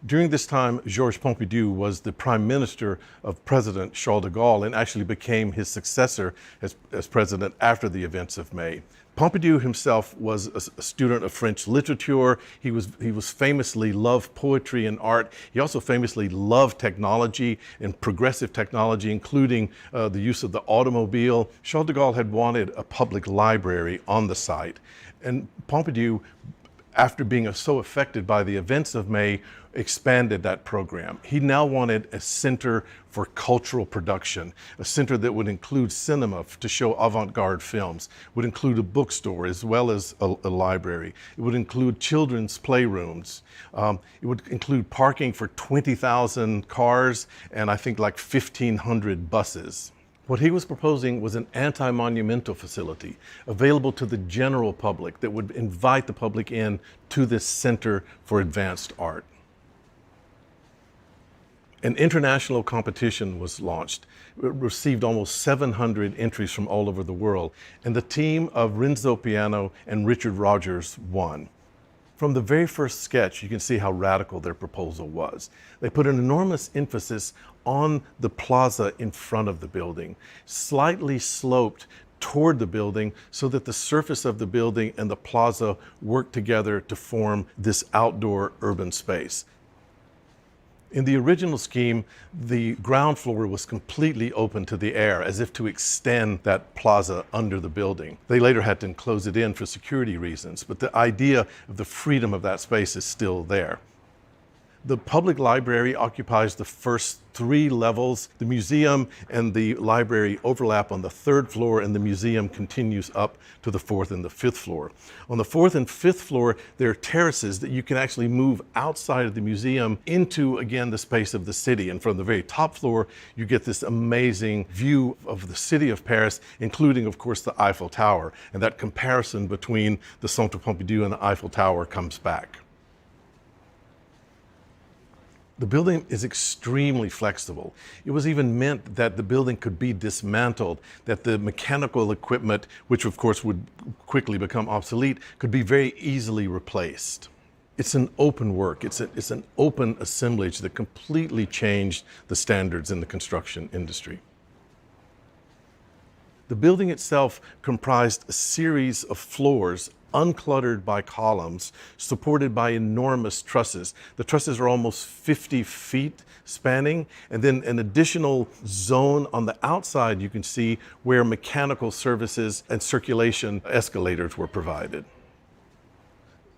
During this time, Georges Pompidou was the prime minister of President Charles de Gaulle and actually became his successor as president after the events of May. Pompidou himself was a student of French literature. He was famously loved poetry and art. He also famously loved technology and progressive technology, including the use of the automobile. Charles de Gaulle had wanted a public library on the site, and Pompidou, after being so affected by the events of May, expanded that program. He now wanted a center for cultural production, a center that would include cinema to show avant-garde films, would include a bookstore as well as a library. It would include children's playrooms. It would include parking for 20,000 cars and I think like 1,500 buses. What he was proposing was an anti-monumental facility available to the general public that would invite the public in to this Center for Advanced Art. An international competition was launched. It received almost 700 entries from all over the world, and the team of Renzo Piano and Richard Rogers won. From the very first sketch, you can see how radical their proposal was. They put an enormous emphasis on the plaza in front of the building, slightly sloped toward the building so that the surface of the building and the plaza worked together to form this outdoor urban space. In the original scheme, the ground floor was completely open to the air, as if to extend that plaza under the building. They later had to enclose it in for security reasons, but the idea of the freedom of that space is still there. The public library occupies the first 3 levels. The museum and the library overlap on the 3rd floor, and the museum continues up to the 4th and the 5th floor. On the 4th and 5th floor, there are terraces that you can actually move outside of the museum into, again, the space of the city. And from the very top floor, you get this amazing view of the city of Paris, including, of course, the Eiffel Tower. And that comparison between the Centre Pompidou and the Eiffel Tower comes back. The building is extremely flexible. It was even meant that the building could be dismantled, that the mechanical equipment, which of course would quickly become obsolete, could be very easily replaced. It's an open work. It's an open assemblage that completely changed the standards in the construction industry. The building itself comprised a series of floors uncluttered by columns, supported by enormous trusses. The trusses are almost 50 feet spanning, and then an additional zone on the outside you can see where mechanical services and circulation escalators were provided.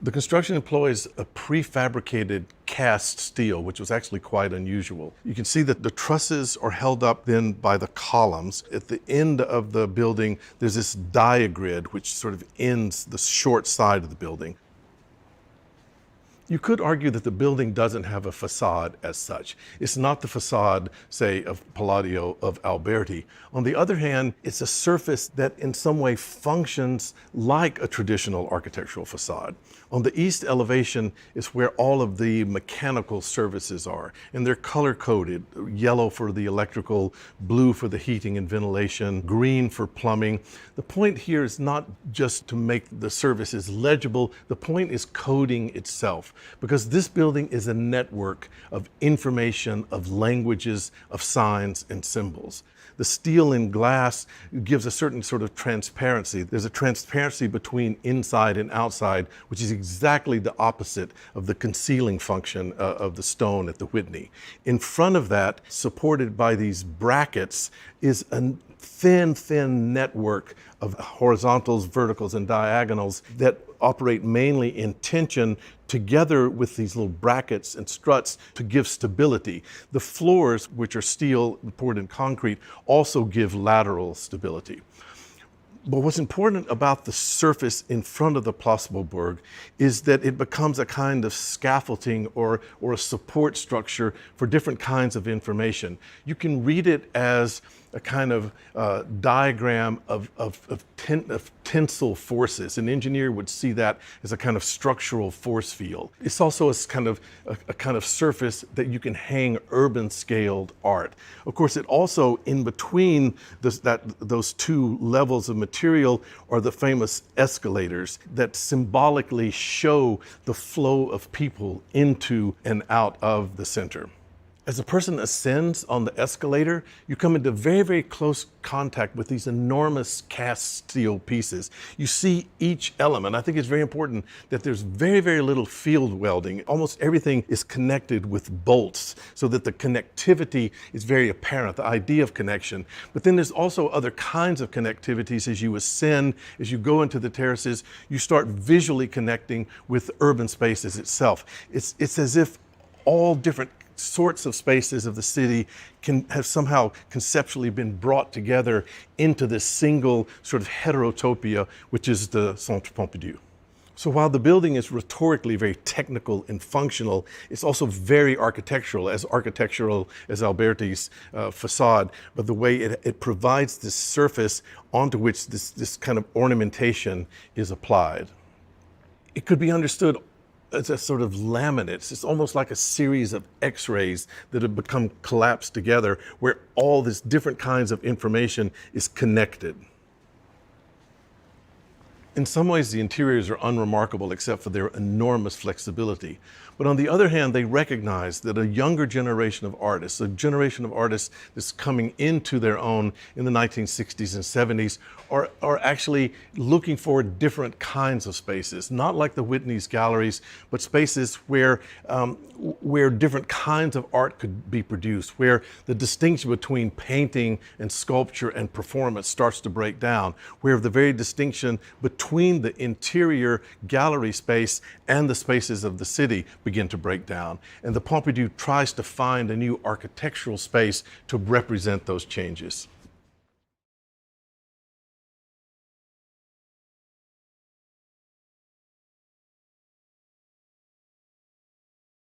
The construction employs a prefabricated cast steel, which was actually quite unusual. You can see that the trusses are held up then by the columns. At the end of the building, there's this diagrid, which sort of ends the short side of the building. You could argue that the building doesn't have a facade as such. It's not the facade, say, of Palladio of Alberti. On the other hand, it's a surface that in some way functions like a traditional architectural facade. On the east elevation is where all of the mechanical services are, and they're color-coded: yellow for the electrical, blue for the heating and ventilation, green for plumbing. The point here is not just to make the services legible, the point is coding itself, because this building is a network of information, of languages, of signs and symbols. The steel and glass gives a certain sort of transparency. There's a transparency between inside and outside, which is exactly the opposite of the concealing function of the stone at the Whitney. In front of that, supported by these brackets, is a thin network of horizontals, verticals, and diagonals that operate mainly in tension together with these little brackets and struts to give stability. The floors, which are steel poured in concrete, also give lateral stability. But what's important about the surface in front of the Place Beaubourg is that it becomes a kind of scaffolding or a support structure for different kinds of information. You can read it as a kind of diagram of tensile forces. An engineer would see that as a kind of structural force field. It's also a kind of surface that you can hang urban scaled art. Of course, it also, in between those two levels of material, are the famous escalators that symbolically show the flow of people into and out of the center. As a person ascends on the escalator, you come into very, very close contact with these enormous cast steel pieces. You see each element. I think it's very important that there's very, very little field welding. Almost everything is connected with bolts so that the connectivity is very apparent, the idea of connection. But then there's also other kinds of connectivities as you ascend, as you go into the terraces, you start visually connecting with urban spaces itself. It's as if all different sorts of spaces of the city can have somehow conceptually been brought together into this single sort of heterotopia, which is the Centre Pompidou. So while the building is rhetorically very technical and functional, it's also very architectural as Alberti's facade, but the way it provides this surface onto which this kind of ornamentation is applied. It could be understood as a sort of laminates. It's almost like a series of X-rays that have become collapsed together, where all this different kinds of information is connected. In some ways, the interiors are unremarkable except for their enormous flexibility. But on the other hand, they recognize that a younger generation of artists, a generation of artists that's coming into their own in the 1960s and 70s, are actually looking for different kinds of spaces, not like the Whitney's galleries, but spaces where different kinds of art could be produced, where the distinction between painting and sculpture and performance starts to break down, where the very distinction between the interior gallery space and the spaces of the city begin to break down. And the Pompidou tries to find a new architectural space to represent those changes.